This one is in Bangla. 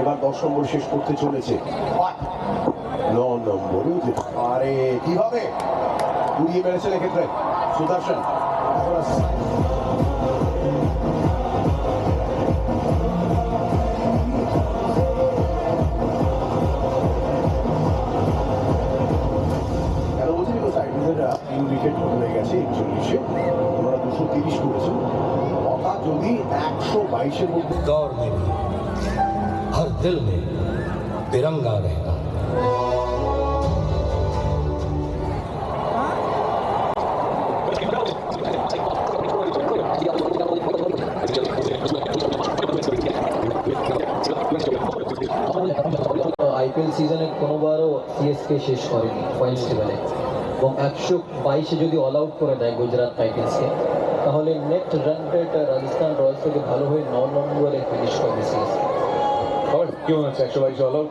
এবার 10 নম্বর শেষ করতে চলেছে, 9 নম্বরে আরে কিভাবে উড়িয়ে মেরেছেন এক্ষেত্রে সুদর্শন। তিন উইকেট হয়ে গেছে 41-এ, ওনারা 230 করেছেন। অর্থাৎ যদি 122-এর মধ্যে दौर में भी हर दिल में तिरंगा रहेगा। আইপিএল সিজনে কোনোবারও সিএসকে শেষ করেনি পয়েন্টস টেবিলে, এবং 122-এ যদি অল আউট করে দেয় গুজরাট টাইটেন্সকে, তাহলে net run rate Rajasthan Royals থেকে ভালো হয়ে 9 নম্বরে ফিনিশ করবে সিএসকে। কি মনে হচ্ছে 122 অল আউট?